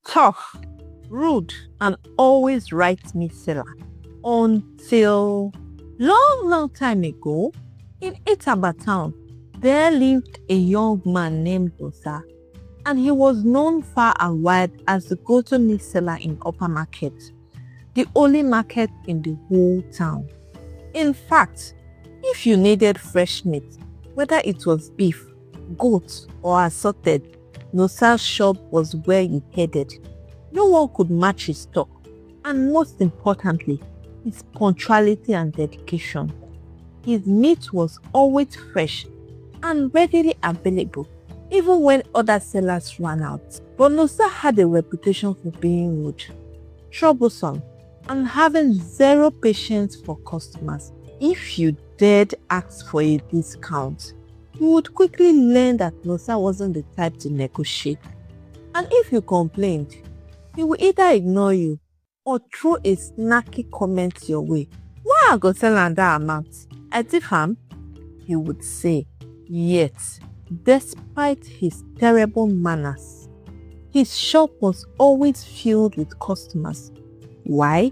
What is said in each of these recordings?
tough, rude, and always right meat seller. Until long time ago, in Itaba town, there lived a young man named Osa, and he was known far and wide as the go-to meat seller in Upper Market, the only market in the whole town. In fact, if you needed fresh meat, whether it was beef, goat, or assorted, Nosa's shop was where you headed. No one could match his stock, and most importantly, his punctuality and dedication. His meat was always fresh and readily available, even when other sellers ran out. But Nosa had a reputation for being rude, troublesome, and having zero patience for customers. If you dared ask for a discount, you would quickly learn that Nosa wasn't the type to negotiate. And if you complained, he would either ignore you or throw a snarky comment your way. Why I go sell am that amount? I thief am? He would say. Yet, despite his terrible manners, his shop was always filled with customers. Why?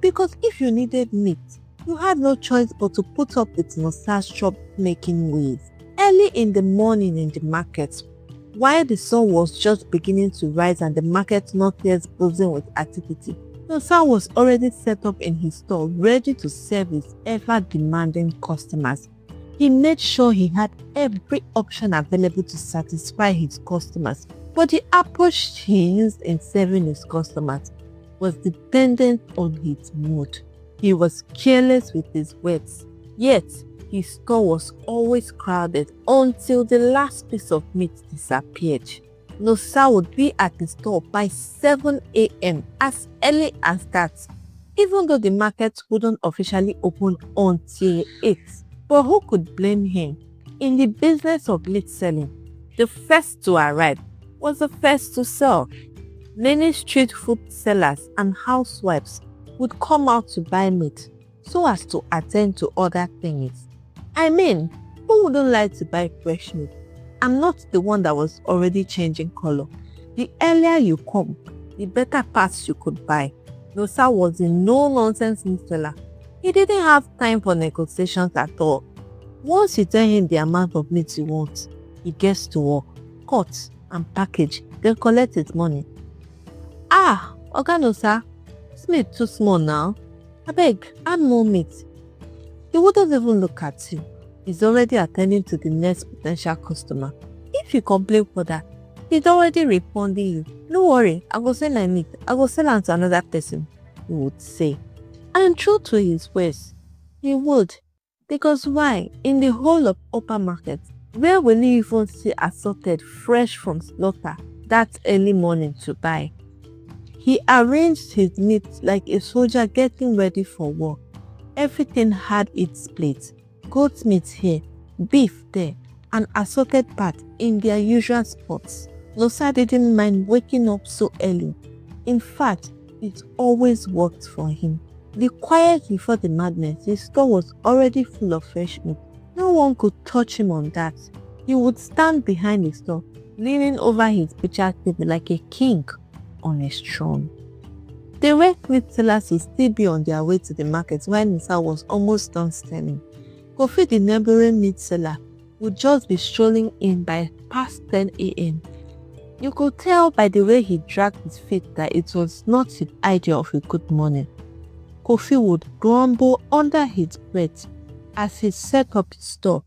Because if you needed meat, you had no choice but to put up with Nosa's shop making ways. Early in the morning in the market, while the sun was just beginning to rise and the market not yet buzzing with activity, Nosa was already set up in his store ready to serve his ever-demanding customers. He made sure he had every option available to satisfy his customers, but the approach he used in serving his customers was dependent on his mood. He was careless with his words, yet his store was always crowded until the last piece of meat disappeared. Nosa would be at the store by 7 a.m. as early as that, even though the market wouldn't officially open until 8. But who could blame him? In the business of meat selling, the first to arrive was the first to sell. Many street food sellers and housewives would come out to buy meat so as to attend to other things. I mean, who wouldn't like to buy fresh meat? I'm not the one that was already changing color. The earlier you come, the better parts you could buy. Nosa was a no-nonsense meat seller. He didn't have time for negotiations at all. Once you tell him the amount of meat you want, he gets to work, cut and package, then collect his money. Ah, Oga Nosa, this meat too small now. Abeg, add more meat. He wouldn't even look at you. He's already attending to the next potential customer. If you complain further, he's already responding you. No worry, I go sell my meat. I go sell am to another person, he would say. And true to his words, he would. Because why? In the whole of Upper Market, where will you even see assorted fresh from slaughter that early morning to buy? He arranged his meat like a soldier getting ready for war. Everything had its place. Goat meat here, beef there, and assorted part in their usual spots. Nosa didn't mind waking up so early. In fact, it always worked for him. The quiet before the madness, his store was already full of fresh meat. No one could touch him on that. He would stand behind the store, leaning over his butcher's table like a king on his throne. The red meat sellers would still be on their way to the market while Nosa was almost done selling. Kofi, the neighboring meat seller, would just be strolling in by past 10 a.m. You could tell by the way he dragged his feet that it was not his idea of a good morning. Kofi would grumble under his breath as he set up his store,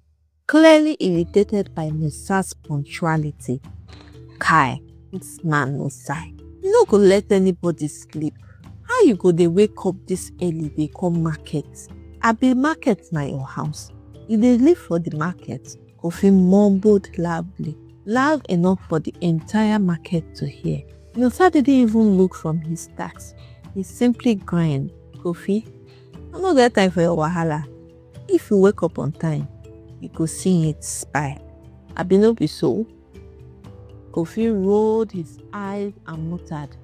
clearly irritated by Nosa's punctuality. Kai, this man Nosa, you no go let anybody sleep. How you go dey wake up this early dey come market? Abi market na your house. You dey live for the market? Kofi mumbled loudly, loud enough for the entire market to hear. Nosa didn't even look from his tax. He simply grinned. Kofi, I no get time for your wahala. If you wake up on time, you go see it spy. Abi no be so? Kofi rolled his eyes and muttered,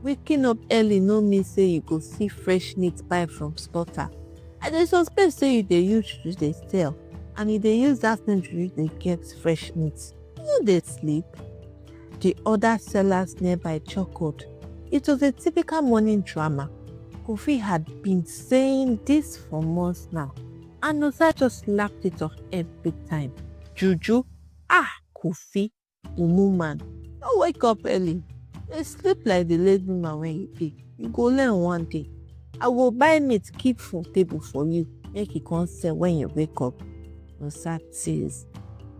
waking up early no mean say you go see fresh meat buy from slaughter. I dey suspect say you dey use juju dey sell, and you dey use that same juju dey get fresh meat. You dey sleep? The other sellers nearby chuckled. It was a typical morning drama. Kofi had been saying this for months now, and Nosa just laughed it off every time. Juju, Kofi, woman, don't wake up early. You sleep like the lazy man when you pick. You go learn one day. I will buy meat, keep for table for you. Make it come sell when you wake up. Nosa says.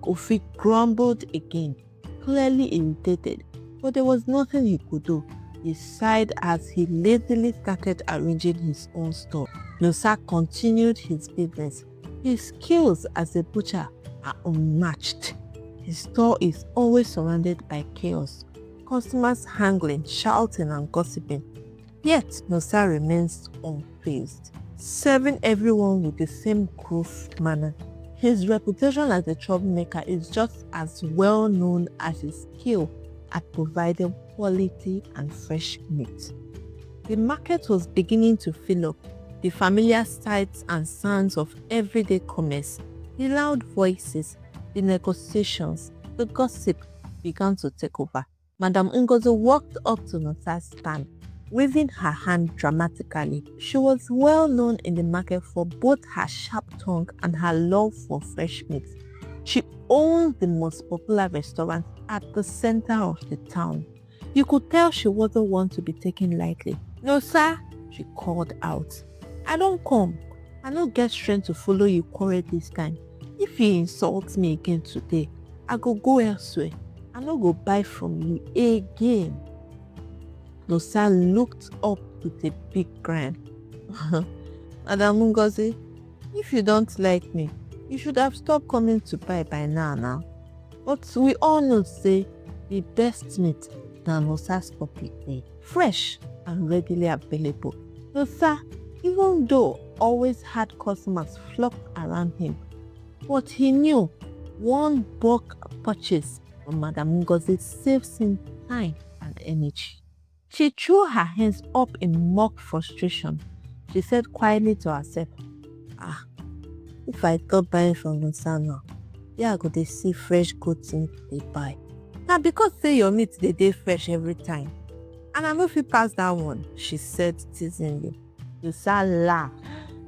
Kofi grumbled again, clearly irritated, but there was nothing he could do. He sighed as he lazily started arranging his own store. Nosa continued his business. His skills as a butcher are unmatched. His store is always surrounded by chaos, customers haggling, shouting and gossiping. Yet Nosa remains unfazed, serving everyone with the same gruff manner. His reputation as a troublemaker is just as well known as his skill at providing quality and fresh meat. The market was beginning to fill up. The familiar sights and sounds of everyday commerce, the loud voices, the negotiations, the gossip began to take over. Madam Ngozi walked up to Nosa's stand, waving her hand dramatically. She was well known in the market for both her sharp tongue and her love for fresh meat. She owned the most popular restaurant at the center of the town. You could tell she wasn't one to be taken lightly. "No, sir," she called out. "I don't come. I don't get strength to follow you quarrel this time. If you insult me again today, I go elsewhere. I no go buy from you again." Nosa looked up with a big grin. "Madam Ngozi, if you don't like me, you should have stopped coming to buy by now. But we all know say the best meat na Nosa's public day, fresh and readily available." Nosa, even though always had customers flock around him, but he knew one bulk purchase from Madam Ngozi saves him time and energy. She threw her hands up in mock frustration. She said quietly to herself, "If I stop buying from Nosa now, I go dey see fresh goods meat they buy. Now because say your meat dey fresh every time, and I no fit pass that one," she said teasingly. Nosa laughed.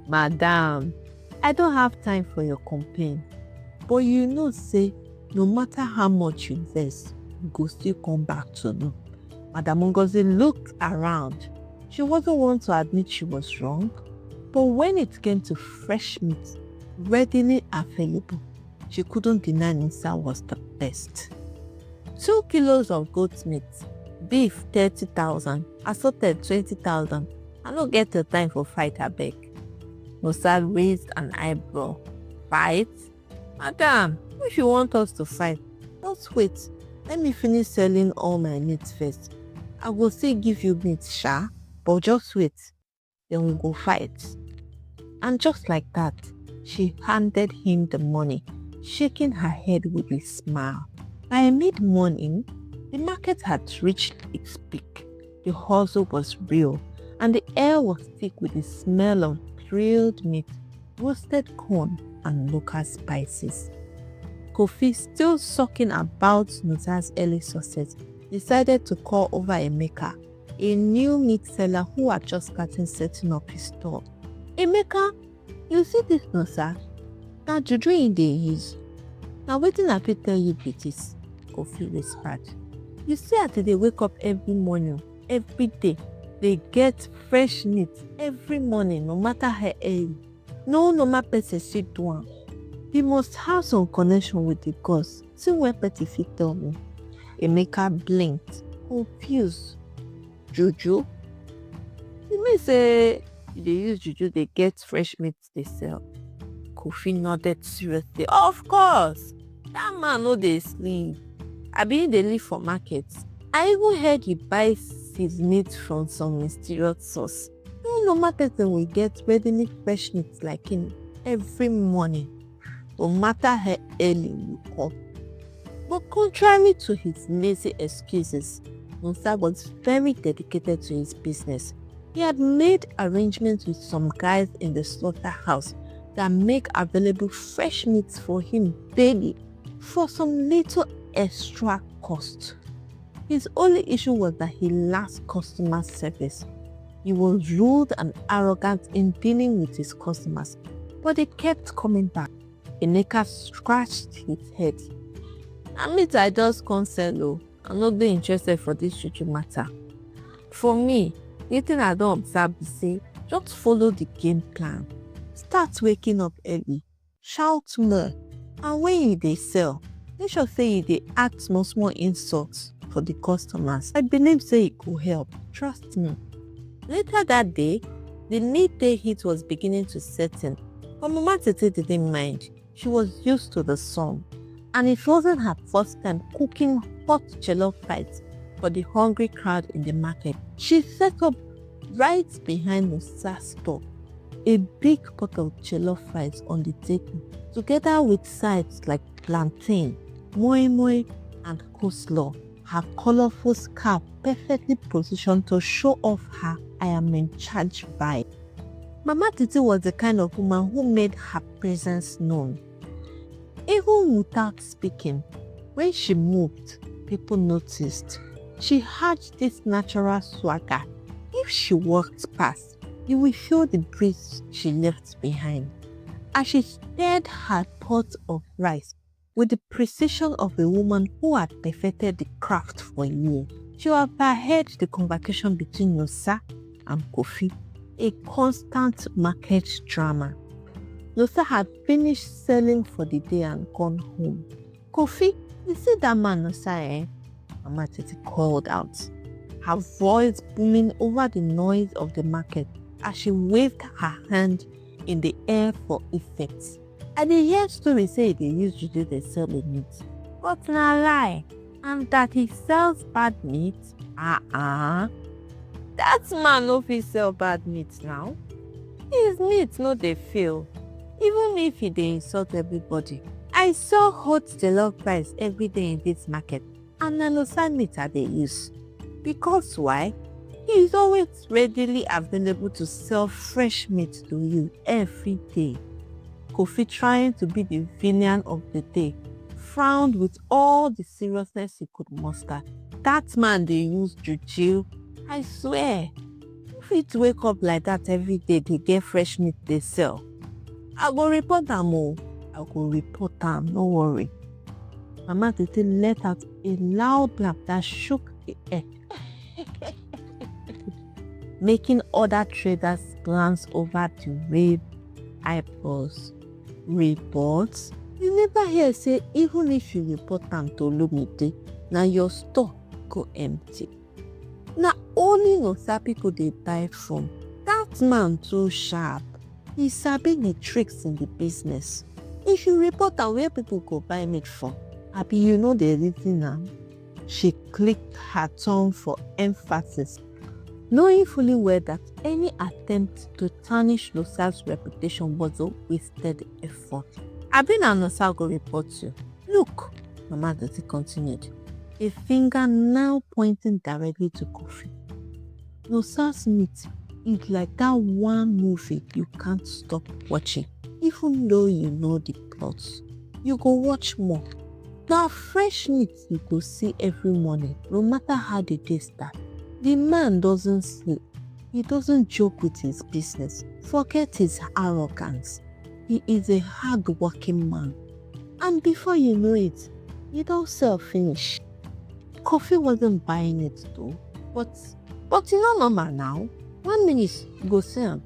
"Madam, I don't have time for your complaint. But you know say no matter how much you invest, you go still come back to me." Madam Ngozi looked around. She wasn't one to admit she was wrong, but when it came to fresh meat, readily available, she couldn't deny Nosa was the best. 2 kilos of goat meat, beef 30,000, assorted 20,000. I don't get the time for fight, abeg. Nosa raised an eyebrow. "Fight? Madam, if you want us to fight, just wait. Let me finish selling all my meat first. I will still give you meat, sha, but just wait. Then we go fight." And just like that, she handed him the money, shaking her head with a smile. By mid-morning, the market had reached its peak. The hustle was real, and the air was thick with the smell of grilled meat, roasted corn, and local spices. Kofi, still sucking about Nosa's early success, decided to call over Emeka, a new meat seller who had just started setting up his store. "Emeka, you see this Nosa? Na juju in dey use. Na wetin I fit tell you be this," Kofi whispered. "You see as they wake up every morning, every day, they get fresh meat every morning, no matter how early. No normal person fit do am. He must have some connection with the gods. See when person fit tell me." Emeka blinked, confused. "Juju? You mean say you dey use juju dey get fresh meat dey sell?" Kofi nodded seriously. "Of course. That man no dey sleep. Abi he dey live for market. I even heard he buys his meat from some mysterious source. No normal person will get readily fresh meat like him every morning, no matter how early you come." But contrary to his lazy excuses, Nosa was very dedicated to his business. He had made arrangements with some guys in the slaughterhouse that make available fresh meats for him daily for some little extra cost. His only issue was that he lacked customer service. He was rude and arrogant in dealing with his customers, but they kept coming back. Eneka scratched his head. I just consent though. I'm not being interested for this chuchu matter. For me, the thing I don't observe is say, just follow the game plan. Start waking up early, shout more, and when you dey sell, make sure say you dey add small insults for the customers. I believe say it go help, trust me. Later that day, the midday heat was beginning to set in, but Mama Tete didn't mind. She was used to the sun, and it wasn't her first time cooking hot jollof rice for the hungry crowd in the market. She set up right behind Musa's store a big pot of jollof rice on the table, together with sides like plantain, moi moi, and coleslaw. Her colorful scarf perfectly positioned to show off her "I am in charge" vibe. Mama Titi was the kind of woman who made her presence known. Even without speaking, when she moved, people noticed. She had this natural swagger. If she walked past, you will feel the breeze she left behind. As she stirred her pot of rice with the precision of a woman who had perfected the craft for years, she overheard the conversation between Nosa and Kofi, a constant market drama. Nosa had finished selling for the day and gone home. "Kofi, you see that man Nosa, eh?" Mama Titi called out, her voice booming over the noise of the market as she waved her hand in the air for effect. I dey hear stories say they use juju dey sell the meat, but na lie, and that he sells bad meat? That man no fit sell bad meat now. His meat no dey fail, even if he dey insult everybody. I sell hot jollof rice every day in this market, and na Nosa meat I dey use. Because why? He is always readily available to sell fresh meat to you every day. Kofi, trying to be the villain of the day, frowned with all the seriousness he could muster. That man dey use juju. I swear, if it wake up like that every day, they get fresh meat they sell. I go report am o. I go report am, no worry. Mama Tete let out a loud laugh that shook the air, making other traders glance over the wave eyeballs. Reports? You never hear say even if you report am to Lumide, na your store go empty. Na only Nosa people dey buy from. That man too sharp. He sabi the tricks in the business. If you report am, where people go buy meat from? Abi you know the reason am? She clicked her tongue for emphasis, knowing fully well that any attempt to tarnish Nosa's reputation was a wasted effort. Abi na Nosa go report you. Look, Mama Titi continued, a finger now pointing directly to Kofi. Nosa's meat is like that one movie you can't stop watching. Even though you know the plots, you go watch more. Na fresh meat you go see every morning, no matter how the day start. The man doesn't sleep. He doesn't joke with his business. Forget his arrogance. He is a hard-working man. And before you know it, he don't sell finish. Kofi wasn't buying it though. But you know normal now. 1 minute, you go sell am.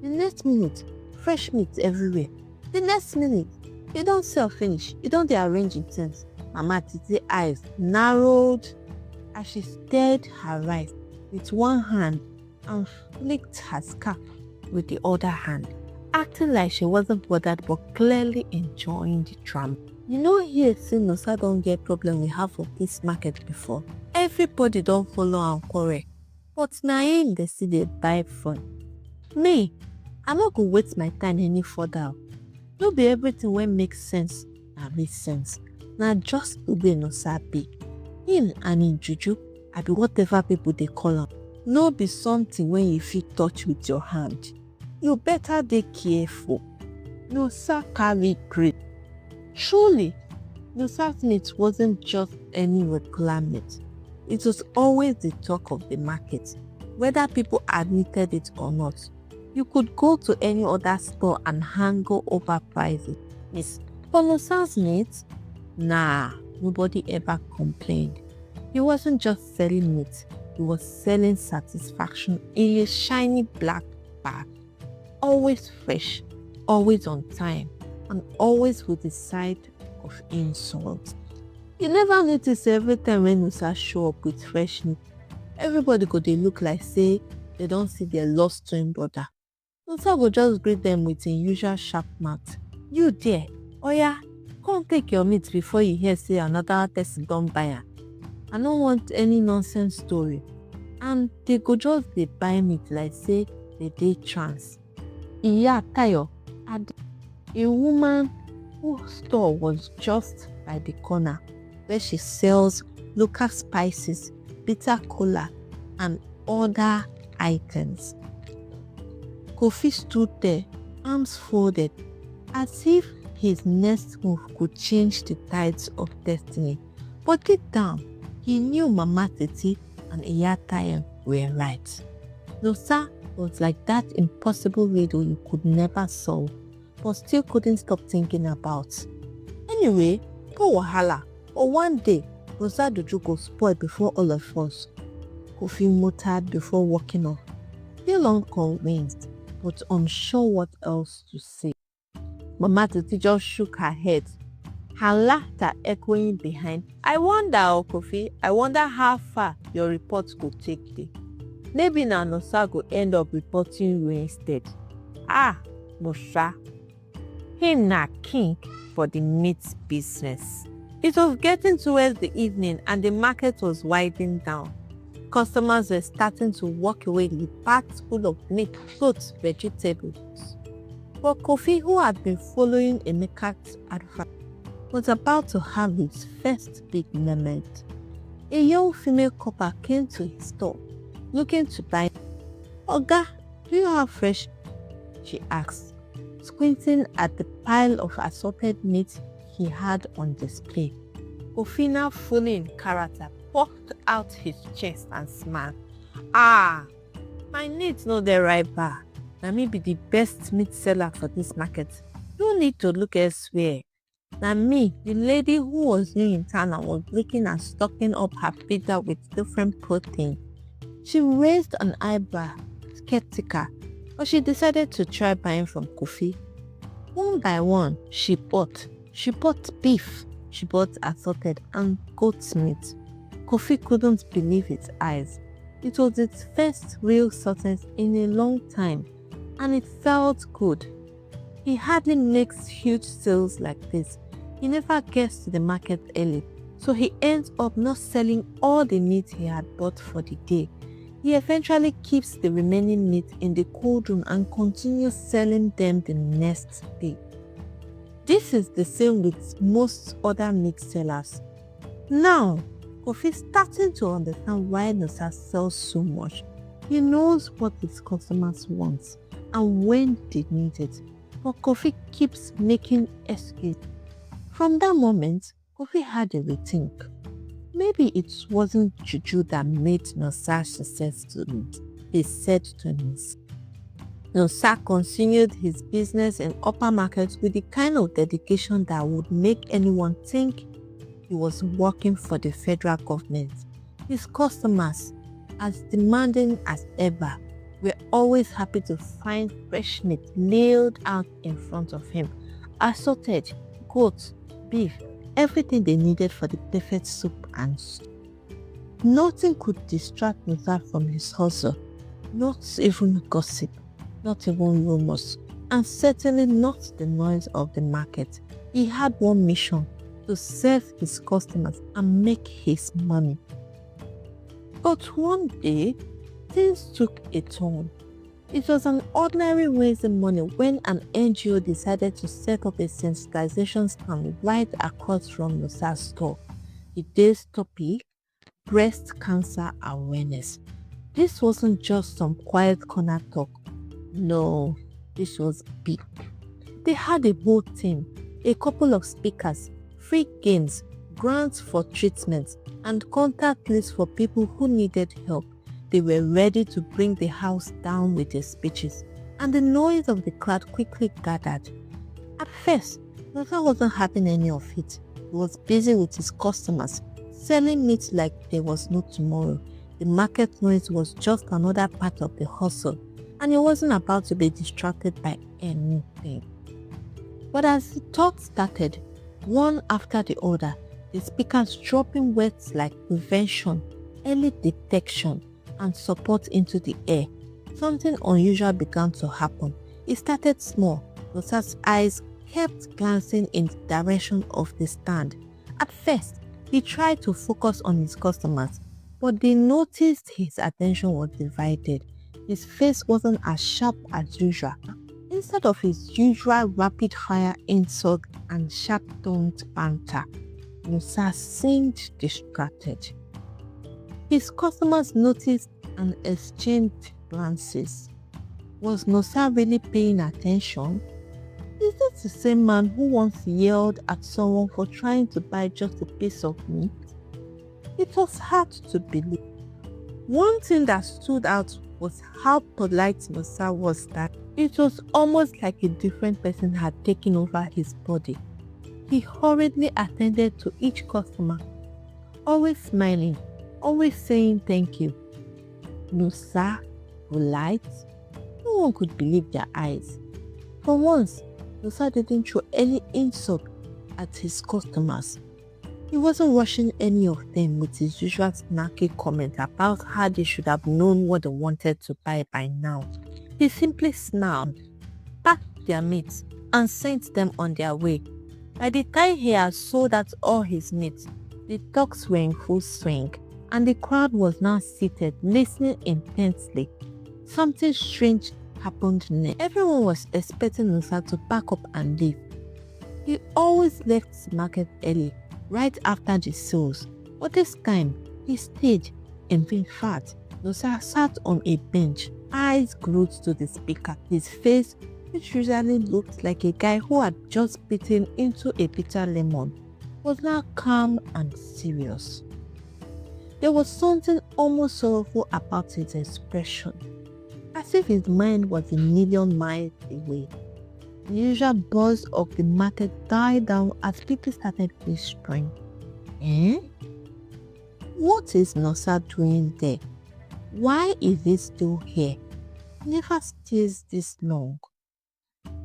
The next minute, fresh meat everywhere. The next minute, you don't sell finish. You don't dey arrange in things. Mama Titi's eyes narrowed as she stirred her rice with one hand and flicked her scarf with the other hand, acting like she wasn't bothered but clearly enjoying the drama. You know here say Nosa don't get problem with half of this market before. Everybody don't follow am quarrel, but na him dey still dey buy from. Me, I no go waste my time any further. No be everything wey make sense na make sense. Na just the way Nosa be. Him and him juju, abi whatever people dey call am, no be something wey you fit touch with your hand. You better dey careful. Nosa carry grade. Truly, Nosa's meat wasn't just any regular meat. It was always the talk of the market, whether people admitted it or not. You could go to any other store and haggle over prices. Miss Polosa's mates? Nah, nobody ever complained. He wasn't just selling meat, he was selling satisfaction in a shiny black bag. Always fresh, always on time, and always with the side of insult. You never notice every time when Musa show up with fresh meat, everybody go dey look like say they don't see their lost twin brother. Musa go just greet them with him usual sharp mouth. You there? Oya, come take your meat before you hear say another person don buy am. I no want any nonsense story. And they go just dey buy meat like say they dey trance. Iya Tayo, a woman whose store was just by the corner, where she sells local spices, bitter cola, and other items. Kofi stood there, arms folded, as if his next move could change the tides of destiny. But deep down, he knew Mama Titi and Iyatayo were right. Nosa was like that impossible riddle you could never solve, but still couldn't stop thinking about. Anyway, poor wahala. But one day, Rosa Doju go spoil before all of us. Kofi muttered before walking off, still unconvinced, but unsure what else to say. Mama Titi just shook her head, her laughter echoing behind. I wonder, Kofi, I wonder how far your report could take you. Maybe na Nosa go end up reporting you instead. Ah, Mosha, him na king for the meat business. It was getting towards the evening and the market was winding down. Customers were starting to walk away with bags full of meat, fruits, vegetables. But Kofi, who had been following Emeka's advice, was about to have his first big moment. A young female copper came to his store, looking to buy. Oga, do you have fresh? She asked, squinting at the pile of assorted meat he had on display. Kofi, now fully in character, puffed out his chest and smiled. Ah, my needs no dey right bar. Na me be the best meat seller for this market. No need to look elsewhere. Na me, the lady who was new in town and was looking and stocking up her freezer with different protein. She raised an eyebrow, skeptical, but she decided to try buying from Kofi. One by one, she bought beef, she bought assorted and goat's meat. Kofi couldn't believe his eyes. It was its first real success in a long time, and it felt good. He hardly makes huge sales like this. He never gets to the market early, so he ends up not selling all the meat he had bought for the day. He eventually keeps the remaining meat in the cold room and continues selling them the next day. This is the same with most other meat sellers. Now, Kofi is starting to understand why Nosa sells so much. He knows what his customers want and when they need it, but Kofi keeps making excuses. From that moment, Kofi had a rethink. Maybe it wasn't juju that made Nosa successful, he said to himself. Nosa continued his business in upper market with the kind of dedication that would make anyone think he was working for the federal government. His customers, as demanding as ever, were always happy to find fresh meat laid out in front of him. Assorted, goat, beef, everything they needed for the perfect soup and stew. Nothing could distract Nosa from his hustle, not even gossip, not even rumors, and certainly not the noise of the market. He had one mission: to serve his customers and make his money. But one day, things took a turn. It was an ordinary raising money when an NGO decided to set up a sensitization stand right across from Nosa's store. The day's topic: breast cancer awareness. This wasn't just some quiet corner talk. No, this was big. They had a whole team, a couple of speakers, free games, grants for treatments, and contact lists for people who needed help. They were ready to bring the house down with their speeches, and the noise of the crowd quickly gathered. At first, Nosa wasn't having any of it. He was busy with his customers, selling meat like there was no tomorrow. The market noise was just another part of the hustle, and he wasn't about to be distracted by anything. But as the talk started, one after the other, the speakers dropping words like prevention, early detection, and support into the air, something unusual began to happen. It started small. Nosa's eyes kept glancing in the direction of the stand. At first, he tried to focus on his customers, but they noticed his attention was divided. His face wasn't as sharp as usual. Instead of his usual rapid-fire insult and sharp-toned banter, Nosa seemed distracted. His customers noticed and exchanged glances. Was Nosa really paying attention? Is this the same man who once yelled at someone for trying to buy just a piece of meat? It was hard to believe. One thing that stood out was how polite Nosa was, that it was almost like a different person had taken over his body. He hurriedly attended to each customer, always smiling, always saying thank you. Nosa, polite? No one could believe their eyes. For once, Nosa didn't throw any insult at his customers. He wasn't rushing any of them with his usual snarky comment about how they should have known what they wanted to buy by now. He simply snarled, packed their meat, and sent them on their way. By the time he had sold out all his meat, the talks were in full swing, and the crowd was now seated, listening intensely. Something strange happened next. Everyone was expecting Nosa to pack up and leave. He always left the market early, right after the sales, but this time he stayed. In fact, Nosa sat on a bench, eyes glued to the speaker. His face, which usually looked like a guy who had just bitten into a bitter lemon, was now calm and serious. There was something almost sorrowful about his expression, as if his mind was a million miles away. The usual buzz of the market died down as people started whispering. What is Nosa doing there? Why is he still here? He never stays this long.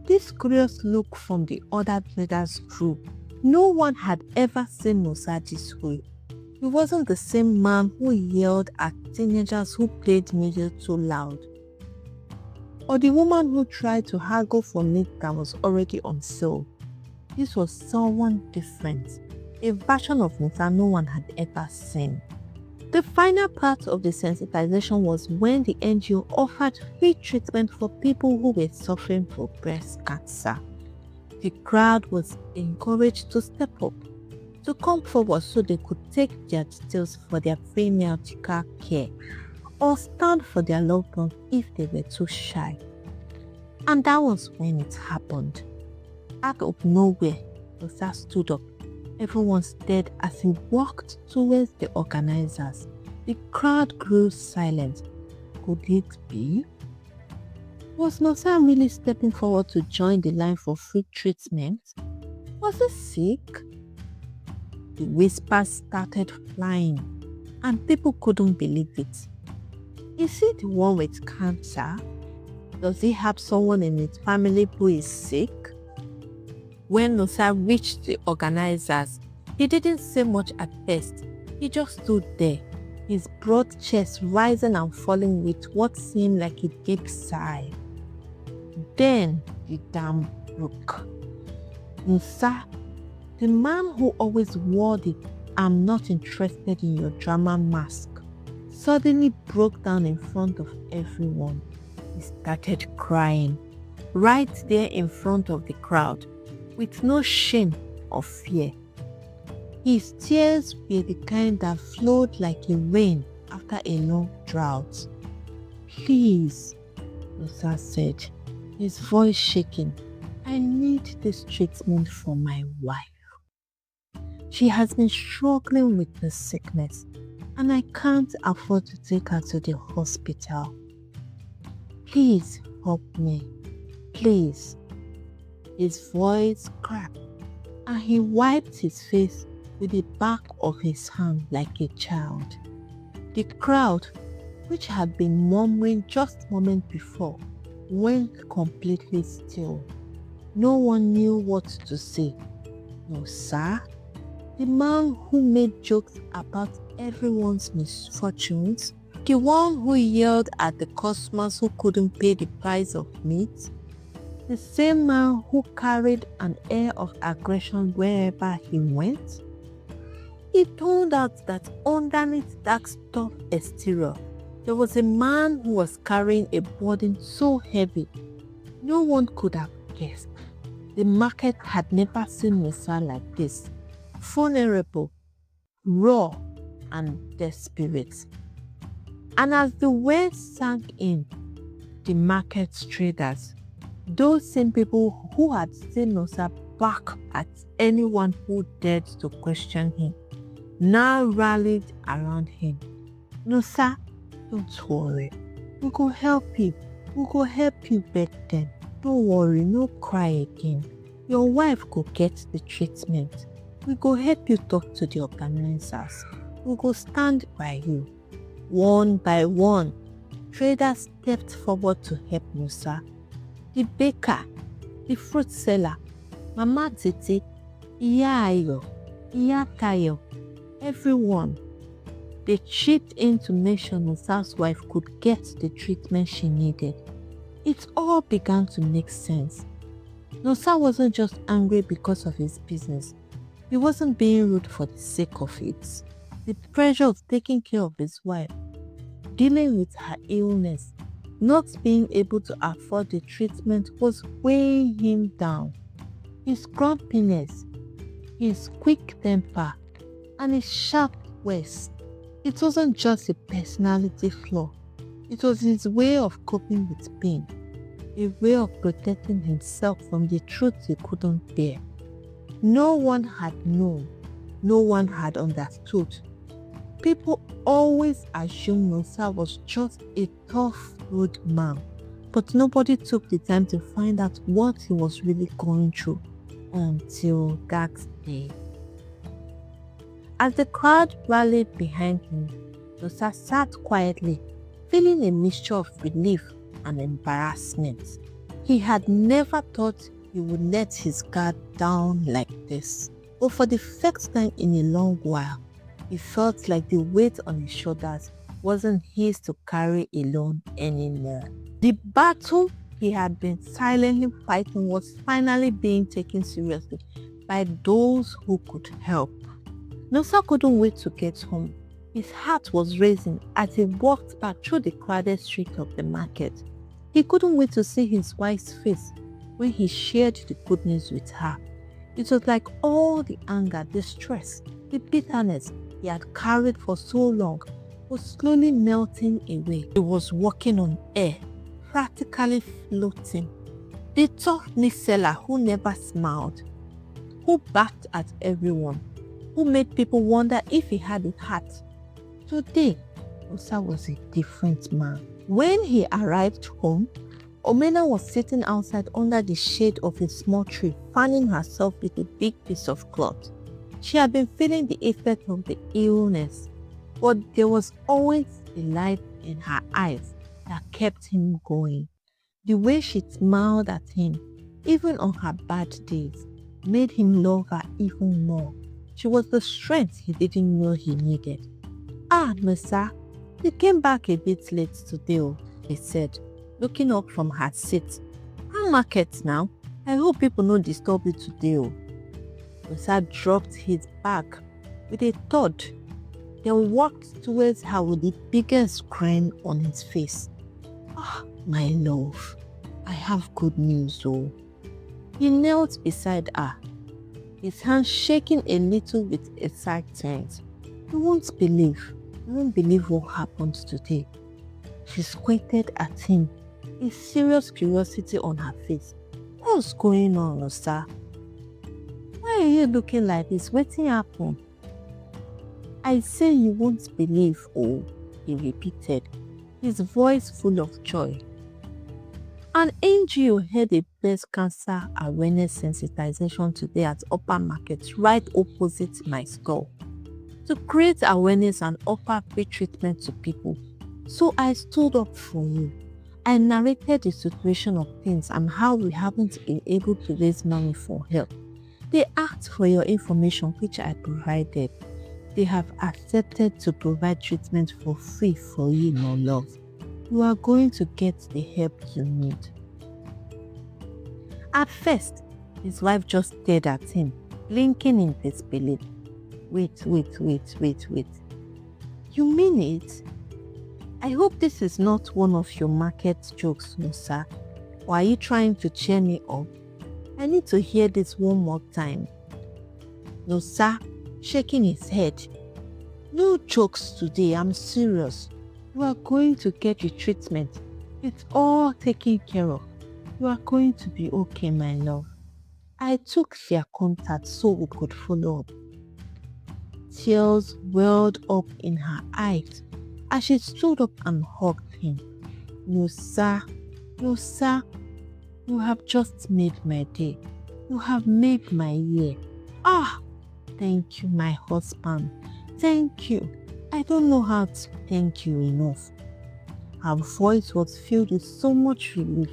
This curious look from the other traders grew. No one had ever seen Nosa this way. He wasn't the same man who yelled at teenagers who played music too loud, or the woman who tried to haggle for meat that was already on sale. This was someone different, a version of Nosa no one had ever seen. The final part of the sensitization was when the NGO offered free treatment for people who were suffering from breast cancer. The crowd was encouraged to step up, to come forward so they could take their details for their free medical care, or stand for their loved ones if they were too shy. And that was when it happened. Out of nowhere, Nosa stood up. Everyone stared as he walked towards the organizers. The crowd grew silent. Could it be? Was Nosa really stepping forward to join the line for free treatment? Was he sick? The whispers started flying, and people couldn't believe it. Is he the one with cancer? Does he have someone in his family who is sick? When Nosa reached the organizers, he didn't say much at first. He just stood there, his broad chest rising and falling with what seemed like a deep sigh. Then the dam broke. Nosa, the man who always wore the "I'm not interested in your drama" mask, suddenly broke down in front of everyone. He started crying, right there in front of the crowd, with no shame or fear. His tears were the kind that flowed like a rain after a long drought. "Please," Nosa said, his voice shaking, "I need this treatment for my wife." She has been struggling with the sickness, and I can't afford to take her to the hospital. Please help me. Please. His voice cracked, and he wiped his face with the back of his hand like a child. The crowd, which had been murmuring just moments before, went completely still. No one knew what to say. No, sir. The man who made jokes about everyone's misfortunes, the one who yelled at the customers who couldn't pay the price of meat, the same man who carried an air of aggression wherever he went. It turned out that underneath that tough exterior, there was a man who was carrying a burden so heavy, no one could have guessed. The market had never seen Musa like this, vulnerable, raw, and desperate. And as the words sank in, the market traders, those same people who had seen Musa back at anyone who dared to question him, now rallied around him. Musa, don't worry. We go help you. We go help you bedtime. Don't worry, no cry again. Your wife go get the treatment. We go help you talk to the organizers. We go stand by you. One by one, traders stepped forward to help Musa. The baker, the fruit seller, Mama Titi, Iya Ayo, Iya Tayo, everyone. They chipped in to make sure Musa's wife could get the treatment she needed. It all began to make sense. Musa wasn't just angry because of his business. He wasn't being rude for the sake of it. The pressure of taking care of his wife, dealing with her illness, not being able to afford the treatment was weighing him down. His grumpiness, his quick temper, and his sharp ways. It wasn't just a personality flaw. It was his way of coping with pain, a way of protecting himself from the truth he couldn't bear. No one had known. No one had understood. People always assumed Musa was just a tough, rude man, but nobody took the time to find out what he was really going through until that day. As the crowd rallied behind him, Musa sat quietly, feeling a mixture of relief and embarrassment. He had never thought he would let his guard down like this. But for the first time in a long while, he felt like the weight on his shoulders wasn't his to carry alone anymore. The battle he had been silently fighting was finally being taken seriously by those who could help. Musa couldn't wait to get home. His heart was racing as he walked back through the crowded streets of the market. He couldn't wait to see his wife's face when he shared the good news with her. It was like all the anger, the stress, the bitterness he had carried for so long was slowly melting away. He was walking on air, practically floating. The tough meat seller who never smiled, who barked at everyone, who made people wonder if he had a heart. Today, Musa was a different man. When he arrived home, Omena was sitting outside under the shade of a small tree, fanning herself with a big piece of cloth. She had been feeling the effect of the illness, but there was always a light in her eyes that kept him going. The way she smiled at him, even on her bad days, made him love her even more. She was the strength he didn't know he needed. "Ah, Musa, you came back a bit late today," he said, looking up from her seat. "How market now? I hope people no disturb you today." Musa dropped his bag with a thud, then walked towards her with the biggest grin on his face. "Ah, my love, I have good news though." He knelt beside her, his hands shaking a little with excitement. You won't believe what happened today." She squinted at him, a serious curiosity on her face. "What's going on, Musa? Why Why are you looking like this? Wetin happen? I say you won't believe, oh, he repeated, his voice full of joy. An NGO held a breast cancer awareness sensitization today at Upper Market, right opposite my store, to create awareness and offer free treatment to people. So I stood up for you. I narrated the situation of things and how we haven't been able to raise money for help. They asked for your information, which I provided. They have accepted to provide treatment for free for you, my love. You are going to get the help you need. At first, his wife just stared at him, blinking in disbelief. Wait. You mean it? I hope this is not one of your market jokes, no sir. Or are you trying to cheer me up? I need to hear this one more time. No sir, shaking his head. No jokes today, I'm serious. You are going to get your treatment. It's all taken care of. You are going to be okay, my love. I took their contact so we could follow up. Tears welled up in her eyes as she stood up and hugged him. No sir, you have just made my day. You have made my year. Thank you, my husband. Thank you. I don't know how to thank you enough. Her voice was filled with so much relief,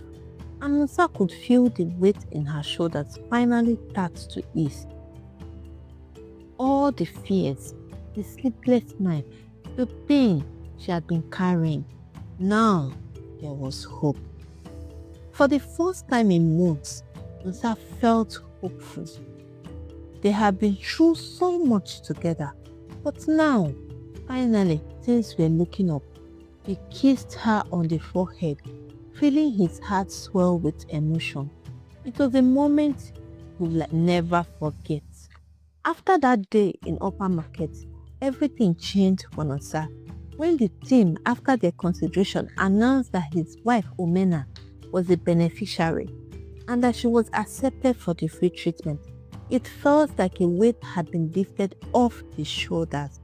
and Musa could feel the weight in her shoulders finally start to ease. All the fears, the sleepless night, the pain she had been carrying, now there was hope. For the first time in months, Musa felt hopeful. They had been through so much together, but now, finally, things were looking up. He kissed her on the forehead, feeling his heart swell with emotion. It was a moment he will never forget. After that day in Upper Market, everything changed for Musa. When the team, after their consideration, announced that his wife Omena was the beneficiary and that she was accepted for the free treatment, it felt like a weight had been lifted off his shoulders.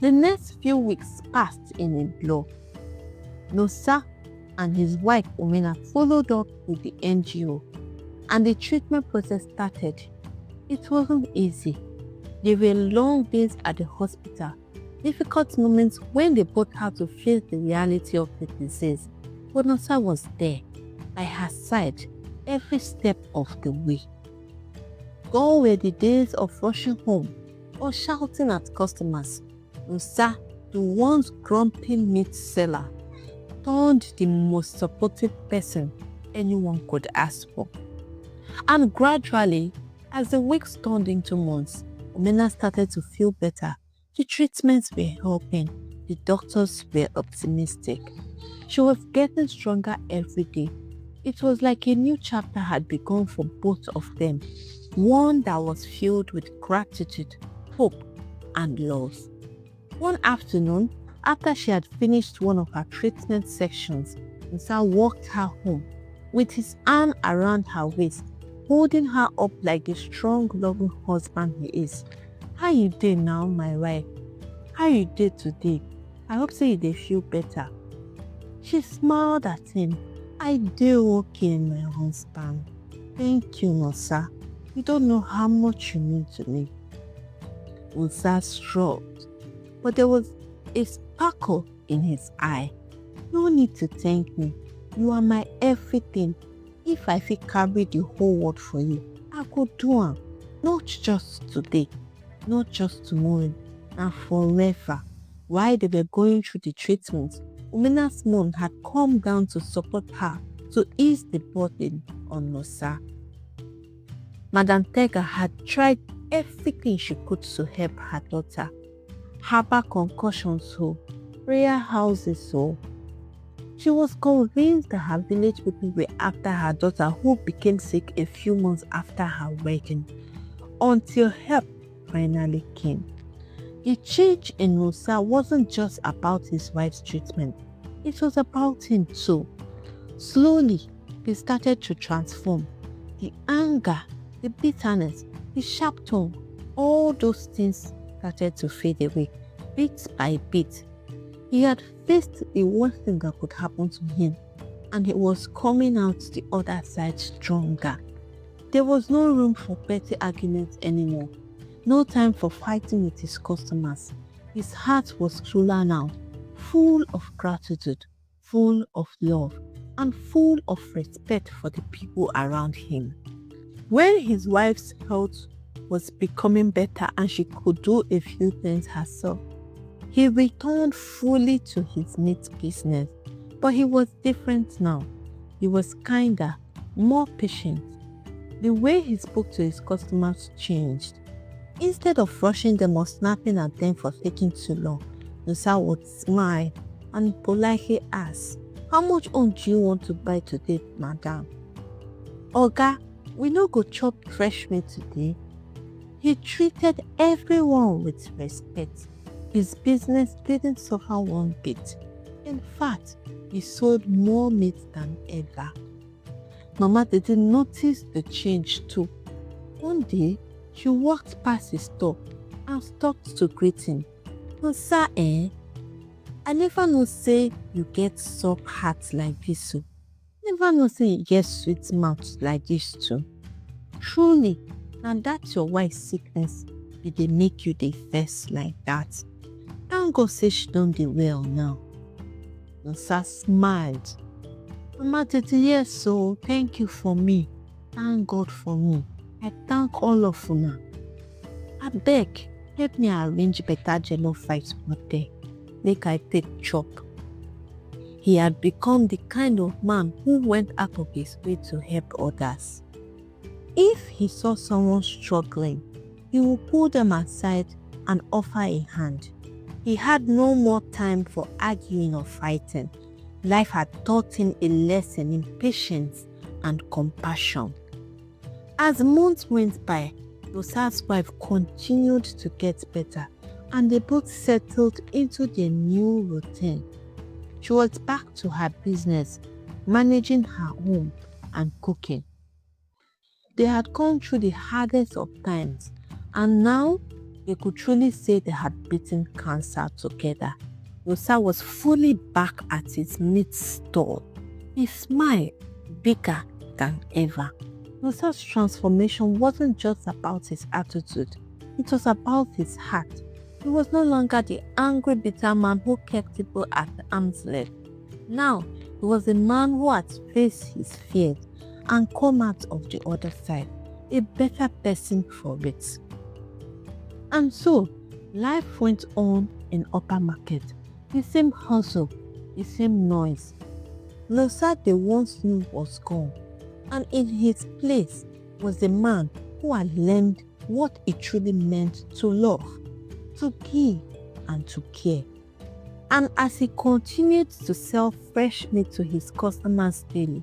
The next few weeks passed in a blur. Musa and his wife Omena followed up with the NGO, and the treatment process started. It wasn't easy. There were long days at the hospital, difficult moments when they both had to face the reality of the disease. But Musa was there, by her side, every step of the way. Gone were the days of rushing home or shouting at customers. Musa, the once grumpy meat seller, turned the most supportive person anyone could ask for. And gradually, as the weeks turned into months, Omena started to feel better. The treatments were helping. The doctors were optimistic. She was getting stronger every day. It was like a new chapter had begun for both of them, one that was filled with gratitude, hope, and love. One afternoon, after she had finished one of her treatment sections, Musa walked her home with his arm around her waist, holding her up like the strong, loving husband he is. How you dey now, my wife? How you dey today? I hope say you dey feel better. She smiled at him. I dey okay, my husband. Thank you, Musa. You don't know how much you mean to me. Musa shrugged, but there was a sparkle in his eye. No need to thank me. You are my everything. If I fit carry the whole world for you, I could do it. Not just today, not just tomorrow, and forever. While they were going through the treatment, Umena's mom had come down to support her to ease the burden on Musa. Madam Tega had tried everything she could to help her daughter. Herbal concussions, prayer houses, She was convinced that her village people were after her daughter, who became sick a few months after her wedding, until help finally came. The change in Musa wasn't just about his wife's treatment, it was about him too. Slowly, he started to transform. The anger, the bitterness, his sharp tongue, all those things started to fade away, bit by bit. He had faced the worst thing that could happen to him, and he was coming out the other side stronger. There was no room for petty arguments anymore, no time for fighting with his customers. His heart was cooler now, full of gratitude, full of love, and full of respect for the people around him. When his wife's health was becoming better and she could do a few things herself, he returned fully to his meat business. But he was different now. He was kinder, more patient. The way he spoke to his customers changed. Instead of rushing them or snapping at them for taking too long, Nusa would smile and politely ask, "How much own do you want to buy today, madam?" "Oga, we no go chop fresh meat today." He treated everyone with respect. His business didn't suffer one bit. In fact, he sold more meat than ever. Mama didn't notice the change too. One day, she walked past his store and stopped to greet him. "Sir, I never know say you get soft heart like this so. Never know say you get sweet mouth like this too. Truly, na that your wife's sickness be dey make you dey vex like that. Thank God say she don dey well now." Nusa smiled. "Mama Titi, yes, so thank you for me. Thank God for me. I thank all of una. Abeg, help me arrange better jollof rice for there. Make I take chop." He had become the kind of man who went out of his way to help others. If he saw someone struggling, he would pull them aside and offer a hand. He had no more time for arguing or fighting. Life had taught him a lesson in patience and compassion. As months went by, Nusa's wife continued to get better, and they both settled into their new routine. She was back to her business, managing her home and cooking. They had gone through the hardest of times, and now they could truly say they had beaten cancer together. Nusa was fully back at his meat store, his smile bigger than ever. Nusa's transformation wasn't just about his attitude, it was about his heart. He was no longer the angry, bitter man who kept people at arm's length. Now, he was a man who had faced his fears and come out of the other side, a better person for it. And so, life went on in Upper Market. The same hustle, the same noise. Nusa they once knew was gone, and in his place was a man who had learned what it truly meant to love, to give, and to care. And as he continued to sell fresh meat to his customers daily,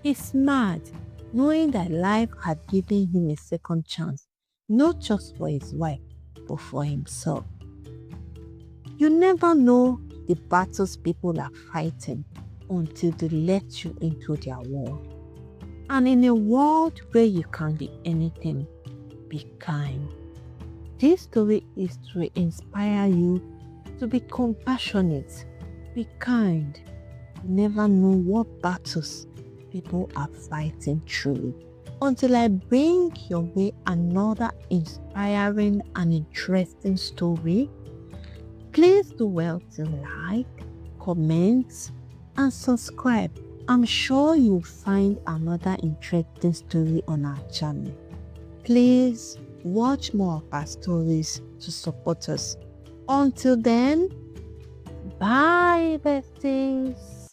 he smiled, knowing that life had given him a second chance, not just for his wife, but for himself. You never know the battles people are fighting until they let you into their world. And in a world where you can be anything, be kind. This story is to inspire you to be compassionate, be kind. You never know what battles people are fighting truly. Until I bring your way another inspiring and interesting story, please do well to like, comment, and subscribe. I'm sure you'll find another interesting story on our channel. Please watch more of our stories to support us. Until then, bye besties.